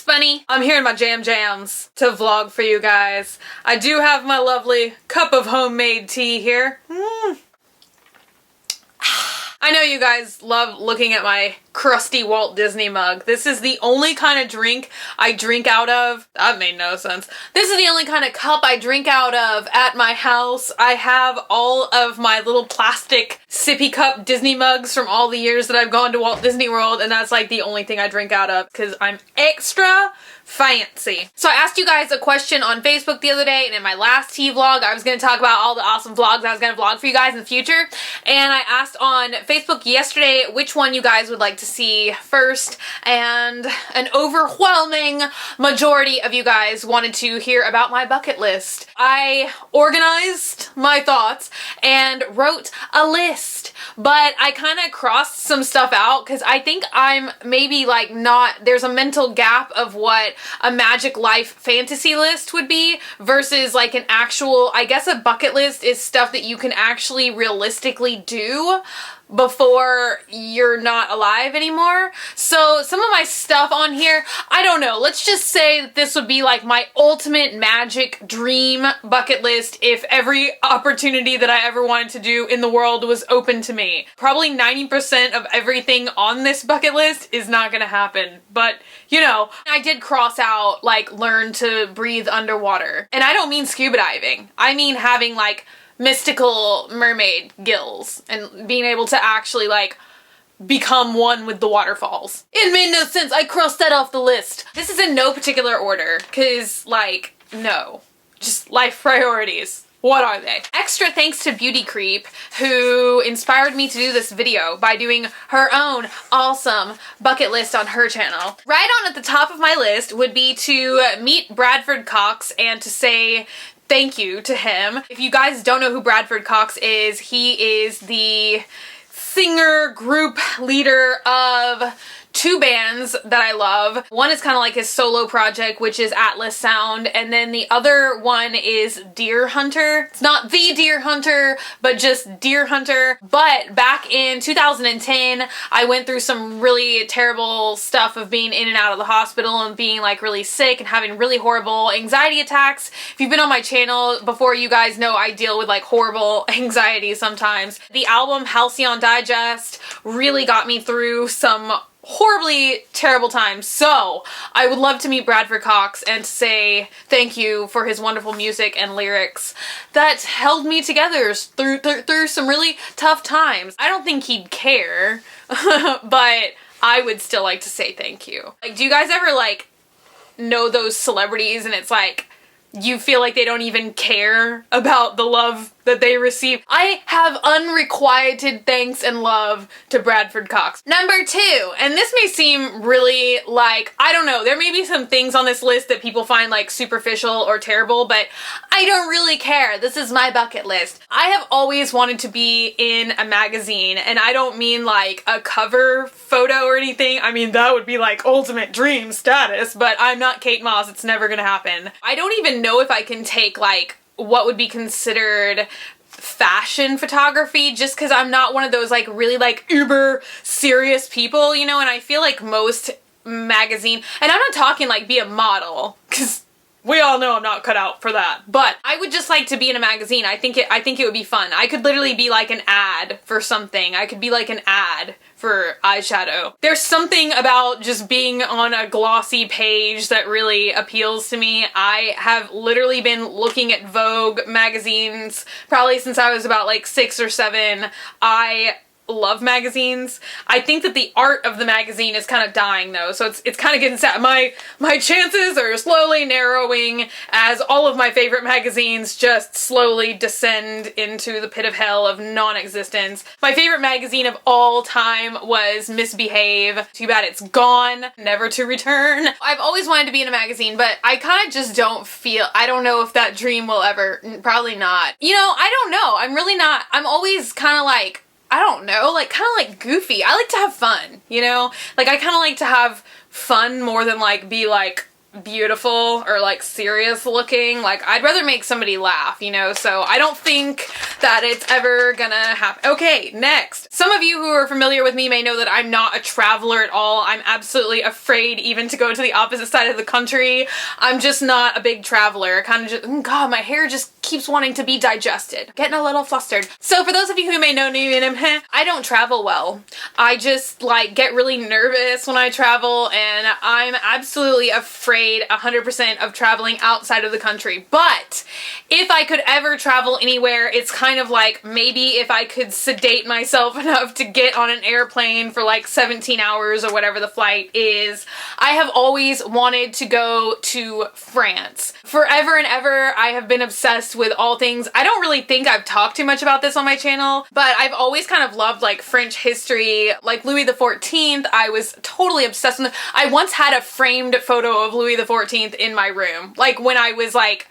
Bunny. I'm here in my jams to vlog for you guys. I do have my lovely cup of homemade tea here. I know you guys love looking at my crusty Walt Disney mug. This is the only kind of drink I drink out of. That made no sense. This is the only kind of cup I drink out of at my house. I have all of my little plastic sippy cup Disney mugs from all the years that I've gone to Walt Disney World, and that's like the only thing I drink out of because I'm extra fancy. So I asked you guys a question on Facebook the other day, and in my last tea vlog I was going to talk about all the awesome vlogs I was going to vlog for you guys in the future, and I asked on Facebook yesterday which one you guys would like to see first, and an overwhelming majority of you guys wanted to hear about my bucket list. I organized my thoughts and wrote a list, but I kind of crossed some stuff out because I think I'm maybe like not, there's a mental gap of what a Magic Life fantasy list would be versus like an actual, I guess a bucket list is stuff that you can actually realistically do before you're not alive anymore. So some of my stuff on here, I don't know, let's just say that this would be like my ultimate magic dream bucket list if every opportunity that I ever wanted to do in the world was open to me. Probably 90% of everything on this bucket list is not gonna happen, but you know, I did cross out like learn to breathe underwater. And I don't mean scuba diving. I mean having like mystical mermaid gills and being able to actually like become one with the waterfalls. It made no sense. I crossed that off the list. This is in no particular order because like, no, just life priorities. What are they? Extra thanks to Beauty Creep, who inspired me to do this video by doing her own awesome bucket list on her channel. Right on at the top of my list would be to meet Bradford Cox and to say thank you to him. If you guys don't know who Bradford Cox is, he is the singer group leader of two bands that I love. One is kind of like his solo project, which is Atlas Sound, and then the other one is Deer Hunter. It's not the Deer Hunter, but just Deer Hunter. But back in 2010, I went through some really terrible stuff of being in and out of the hospital and being like really sick and having really horrible anxiety attacks. If you've been on my channel before, you guys know I deal with like horrible anxiety sometimes. The album Halcyon Digest really got me through some horribly terrible times. So I would love to meet Bradford Cox and say thank you for his wonderful music and lyrics that held me together through some really tough times. I don't think he'd care, but I would still like to say thank you. Like, do you guys ever like know those celebrities and it's like you feel like they don't even care about the love that they receive? I have unrequited thanks and love to Bradford Cox. Number 2, and this may seem really like, I don't know, there may be some things on this list that people find like superficial or terrible, but I don't really care. This is my bucket list. I have always wanted to be in a magazine, and I don't mean like a cover photo or anything. I mean, that would be like ultimate dream status, but I'm not Kate Moss. It's never gonna happen. I don't even know if I can take like what would be considered fashion photography just because I'm not one of those like really like uber serious people, you know, and I feel like most magazine, and I'm not talking like be a model because we all know I'm not cut out for that, but I would just like to be in a magazine. I think it would be fun. I could literally be like an ad for something. I could be like an ad for eyeshadow. There's something about just being on a glossy page that really appeals to me. I have literally been looking at Vogue magazines probably since I was about like 6 or 7. I love magazines. I think that the art of the magazine is kind of dying though, so it's kind of getting sad. My chances are slowly narrowing as all of my favorite magazines just slowly descend into the pit of hell of non-existence. My favorite magazine of all time was Misbehave. Too bad it's gone, never to return. I've always wanted to be in a magazine, but I kind of just don't feel, I don't know if that dream will ever, probably not. You know, I don't know. I'm really not, I'm always kind of like, I don't know, like kind of like goofy. I like to have fun, you know? Like I kind of like to have fun more than like be like beautiful or like serious looking. Like I'd rather make somebody laugh, you know? So I don't think that it's ever gonna happen. Okay, next. Some of you who are familiar with me may know that I'm not a traveler at all. I'm absolutely afraid even to go to the opposite side of the country. I'm just not a big traveler. Kind of just, God, my hair just keeps wanting to be digested. Getting a little flustered. So for those of you who may know me, I don't travel well. I just like get really nervous when I travel, and I'm absolutely afraid 100% of traveling outside of the country. But if I could ever travel anywhere, it's kind of like maybe if I could sedate myself enough to get on an airplane for like 17 hours or whatever the flight is. I have always wanted to go to France. Forever and ever, I have been obsessed with all things. I don't really think I've talked too much about this on my channel, but I've always kind of loved like French history, like Louis XIV. I was totally obsessed with. I once had a framed photo of Louis XIV in my room, like when I was like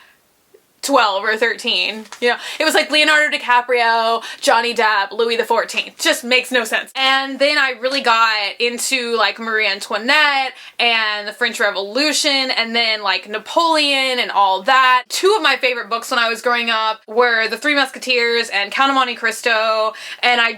12 or 13. You know, it was like Leonardo DiCaprio, Johnny Depp, Louis XIV. Just makes no sense. And then I really got into like Marie Antoinette and the French Revolution, and then like Napoleon and all that. Two of my favorite books when I was growing up were The Three Musketeers and Count of Monte Cristo, and I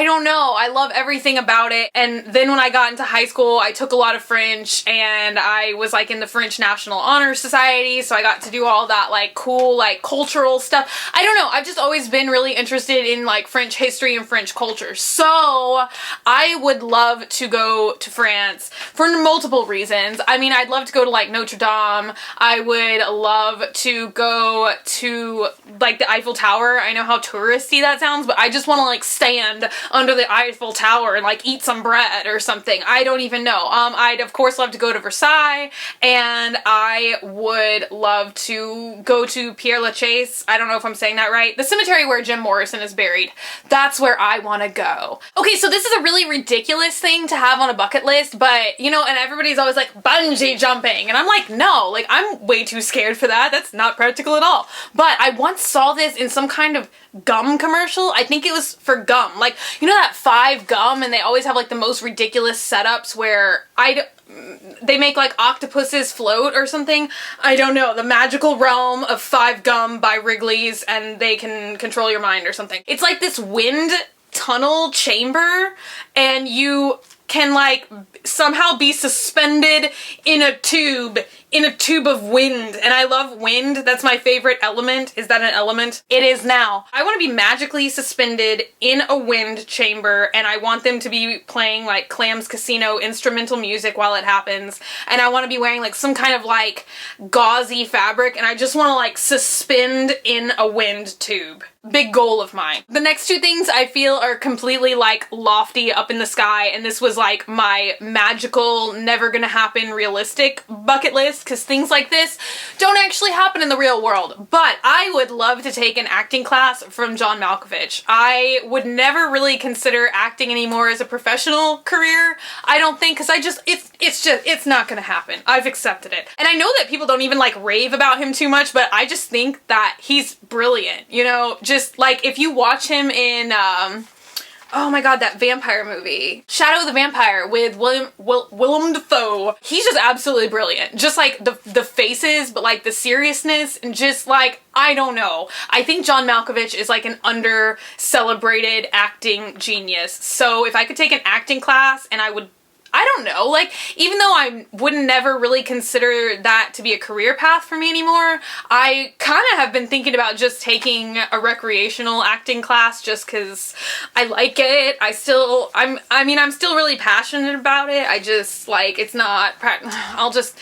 don't know, I love everything about it. And then when I got into high school, I took a lot of French, and I was like in the French National Honor Society, so I got to do all that like cool like cultural stuff. I don't know, I've just always been really interested in like French history and French culture. So I would love to go to France for multiple reasons. I mean, I'd love to go to like Notre Dame. I would love to go to like the Eiffel Tower. I know how touristy that sounds, but I just want to like stand under the Eiffel Tower and like eat some bread or something. I don't even know. I'd of course love to go to Versailles, and I would love to go to Père Lachaise. I don't know if I'm saying that right. The cemetery where Jim Morrison is buried. That's where I want to go. Okay, so this is a really ridiculous thing to have on a bucket list, but you know, and everybody's always like bungee jumping, and I'm like, no, like I'm way too scared for that. That's not practical at all. But I once saw this in some kind of gum commercial. I think it was for gum. Like, you know that 5 gum, and they always have like the most ridiculous setups where they make like octopuses float or something. I don't know. The magical realm of 5 gum by Wrigley's, and they can control your mind or something. It's like this wind tunnel chamber, and you can like somehow be suspended in a tube of wind. And I love wind. That's my favorite element. Is that an element? It is now. I want to be magically suspended in a wind chamber, and I want them to be playing like Clams Casino instrumental music while it happens. And I want to be wearing like some kind of like gauzy fabric, and I just want to like suspend in a wind tube. Big goal of mine. The next 2 things I feel are completely like lofty, up in the sky, and this was like my magical, never gonna happen realistic bucket list, because things like this don't actually happen in the real world. But I would love to take an acting class from John Malkovich. I would never really consider acting anymore as a professional career, I don't think, because it's not gonna happen. I've accepted it. And I know that people don't even like rave about him too much, but I just think that he's brilliant, you know? Just like if you watch him in oh my god, that vampire movie, Shadow of the Vampire with Willem Dafoe. He's just absolutely brilliant. Just like the faces, but like the seriousness, and just like, I don't know. I think John Malkovich is like an under-celebrated acting genius. So if I could take an acting class, and I don't know, like, even though I would never really consider that to be a career path for me anymore, I kind of have been thinking about just taking a recreational acting class just because I like it. I'm still really passionate about it. I just, like, it's not, I'll just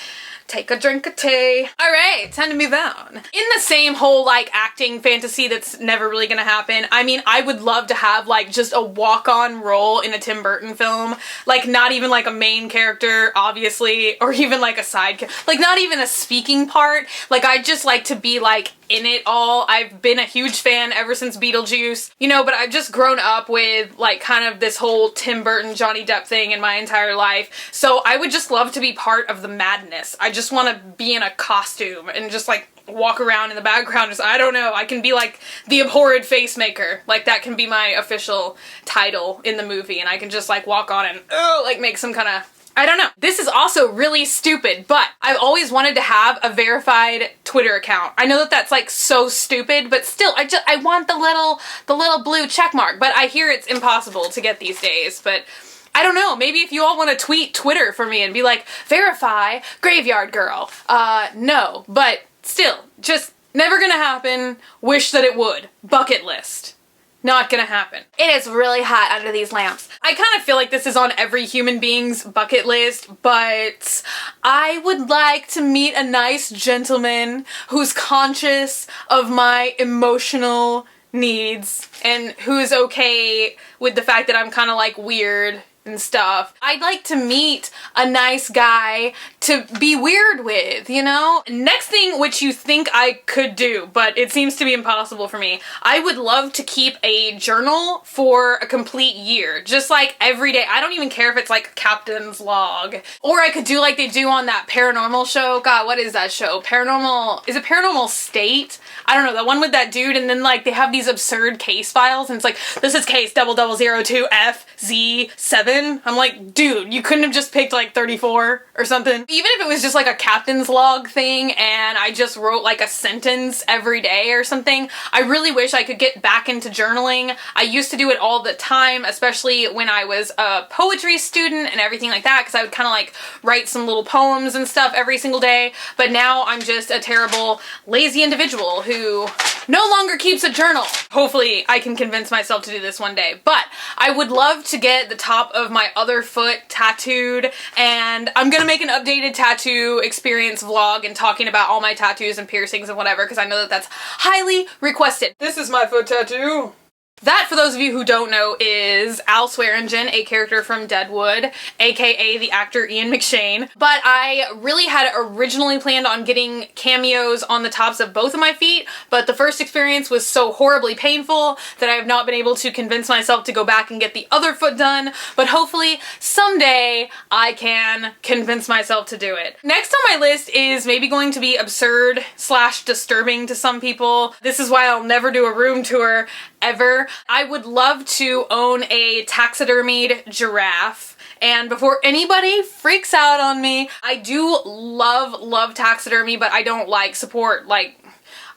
take a drink of tea. Alright, time to move on. In the same whole like acting fantasy that's never really gonna happen, I mean, I would love to have like just a walk-on role in a Tim Burton film. Like not even like a main character, obviously, or even like a side character. Like not even a speaking part. Like I'd just like to be like in it all. I've been a huge fan ever since Beetlejuice, you know, but I've just grown up with like kind of this whole Tim Burton, Johnny Depp thing in my entire life. So I would just love to be part of the madness. I just want to be in a costume and just like walk around in the background. Just, I don't know, I can be like the abhorred face maker. Like that can be my official title in the movie, and I can just like walk on and like make some kind of I don't know. This is also really stupid, but I've always wanted to have a verified Twitter account. I know that that's like so stupid, but still, I want the little blue check mark, but I hear it's impossible to get these days, but I don't know, maybe if you all want to tweet Twitter for me and be like, verify Graveyard Girl. No, but still, just never gonna happen. Wish that it would. Bucket list. Not gonna happen. It is really hot under these lamps. I kind of feel like this is on every human being's bucket list, but I would like to meet a nice gentleman who's conscious of my emotional needs and who's okay with the fact that I'm kind of like weird and stuff. I'd like to meet a nice guy to be weird with, you know? Next thing, which you think I could do, but it seems to be impossible for me, I would love to keep a journal for a complete year. Just like every day. I don't even care if it's like Captain's Log. Or I could do like they do on that paranormal show. God, what is that show? Is it Paranormal State? I don't know, the one with that dude, and then like they have these absurd case files and it's like, this is case 0002FZ7. I'm like, dude, you couldn't have just picked like 34 or something. Even if it was just like a captain's log thing and I just wrote like a sentence every day or something, I really wish I could get back into journaling. I used to do it all the time, especially when I was a poetry student and everything like that, because I would kind of like write some little poems and stuff every single day, but now I'm just a terrible, lazy individual who no longer keeps a journal. Hopefully I can convince myself to do this one day, but I would love to get the top of my other foot tattooed, and I'm gonna make an updated tattoo experience vlog and talking about all my tattoos and piercings and whatever, because I know that that's highly requested. This is my foot tattoo. That, for those of you who don't know, is Al Swearingen, a character from Deadwood, aka the actor Ian McShane. But I really had originally planned on getting cameos on the tops of both of my feet, but the first experience was so horribly painful that I have not been able to convince myself to go back and get the other foot done, but hopefully someday I can convince myself to do it. Next on my list is maybe going to be absurd / disturbing to some people. This is why I'll never do a room tour ever. I would love to own a taxidermied giraffe. And before anybody freaks out on me, I do love taxidermy, but I don't like support, like,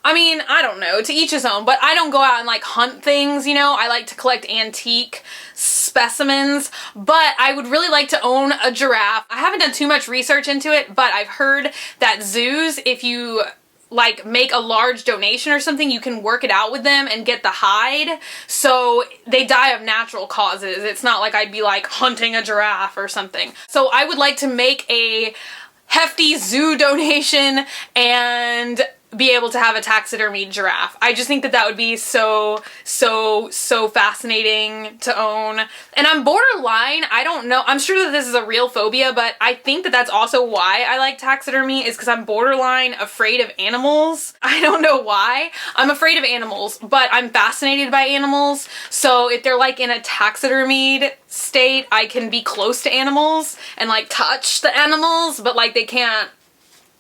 I mean, I don't know, to each his own, but I don't go out and like hunt things, you know? I like to collect antique specimens, but I would really like to own a giraffe. I haven't done too much research into it, but I've heard that zoos, if you like make a large donation or something, you can work it out with them and get the hide, so they die of natural causes. It's not like I'd be like hunting a giraffe or something. So I would like to make a hefty zoo donation and be able to have a taxidermied giraffe. I just think that that would be so fascinating to own. And I'm borderline, I don't know, I'm sure that this is a real phobia, but I think that that's also why I like taxidermy, is because I'm borderline afraid of animals. I don't know why. I'm afraid of animals, but I'm fascinated by animals, so if they're like in a taxidermied state, I can be close to animals and like touch the animals, but like they can't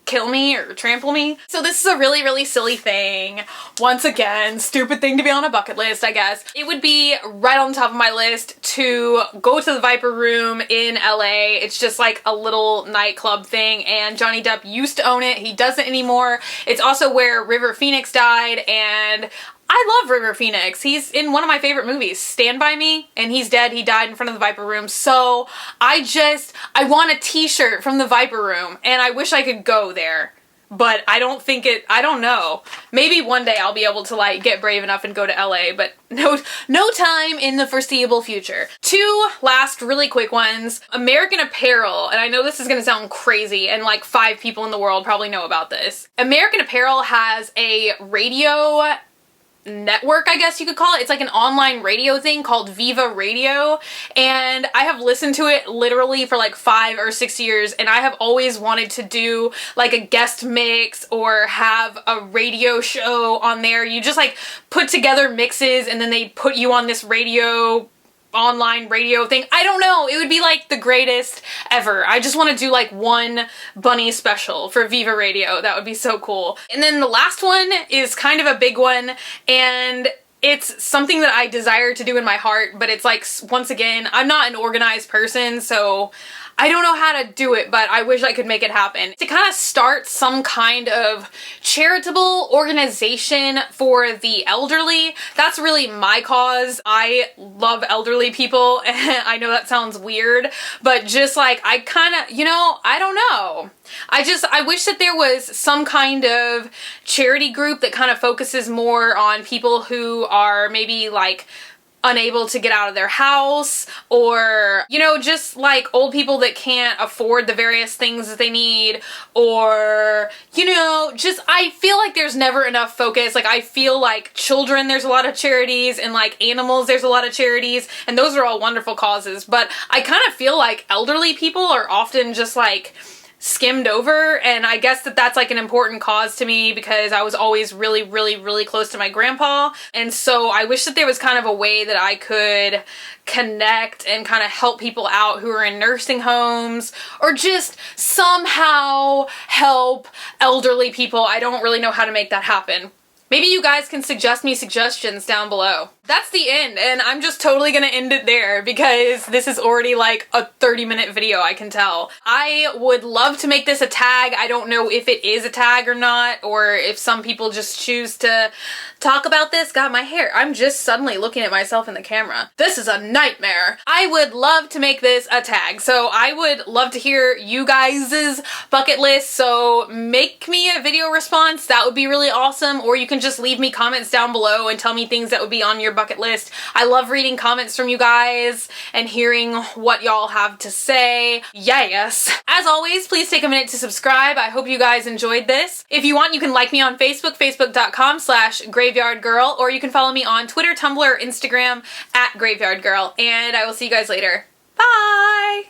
kill me or trample me. So this is a really silly thing. Once again, stupid thing to be on a bucket list, I guess. It would be right on top of my list to go to the Viper Room in LA. It's just like a little nightclub thing, and Johnny Depp used to own it. He doesn't anymore. It's also where River Phoenix died, and I love River Phoenix. He's in one of my favorite movies, Stand By Me, and he's dead. He died in front of the Viper Room. So I want a t-shirt from the Viper Room, and I wish I could go there. But I don't know. Maybe one day I'll be able to like get brave enough and go to LA, but no time in the foreseeable future. Two last really quick ones. American Apparel, and I know this is gonna sound crazy and like 5 people in the world probably know about this. American Apparel has a radio network, I guess you could call it. It's like an online radio thing called Viva Radio, and I have listened to it literally for like 5 or 6 years, and I have always wanted to do like a guest mix or have a radio show on there. You just like put together mixes and then they put you on this online radio thing. I don't know. It would be like the greatest ever. I just want to do like one bunny special for Viva Radio. That would be so cool. And then the last one is kind of a big one, and it's something that I desire to do in my heart, but it's like, once again, I'm not an organized person, so I don't know how to do it, but I wish I could make it happen. To kind of start some kind of charitable organization for the elderly. That's really my cause. I love elderly people, and I know that sounds weird, but just like, I kind of, you know, I don't know. I wish that there was some kind of charity group that kind of focuses more on people who are maybe like unable to get out of their house, or, you know, just like old people that can't afford the various things that they need, or, you know, just, I feel like there's never enough focus. Like, I feel like children, there's a lot of charities, and like animals, there's a lot of charities, and those are all wonderful causes, but I kind of feel like elderly people are often just like skimmed over, and I guess that that's like an important cause to me because I was always really, really, really close to my grandpa, and so I wish that there was kind of a way that I could connect and kind of help people out who are in nursing homes, or just somehow help elderly people. I don't really know how to make that happen. Maybe you guys can suggest me suggestions down below. That's the end, and I'm just totally gonna end it there because this is already like a 30-minute video, I can tell. I would love to make this a tag. I don't know if it is a tag or not, or if some people just choose to talk about this. God, my hair. I'm just suddenly looking at myself in the camera. This is a nightmare. I would love to make this a tag, so I would love to hear you guys' bucket list, so make me a video response. That would be really awesome, or you can just leave me comments down below and tell me things that would be on your bucket list. I love reading comments from you guys and hearing what y'all have to say. Yes. As always, please take a minute to subscribe. I hope you guys enjoyed this. If you want, you can like me on Facebook, facebook.com/graveyardgirl, or you can follow me on Twitter, Tumblr, Instagram @graveyardgirl, and I will see you guys later. Bye!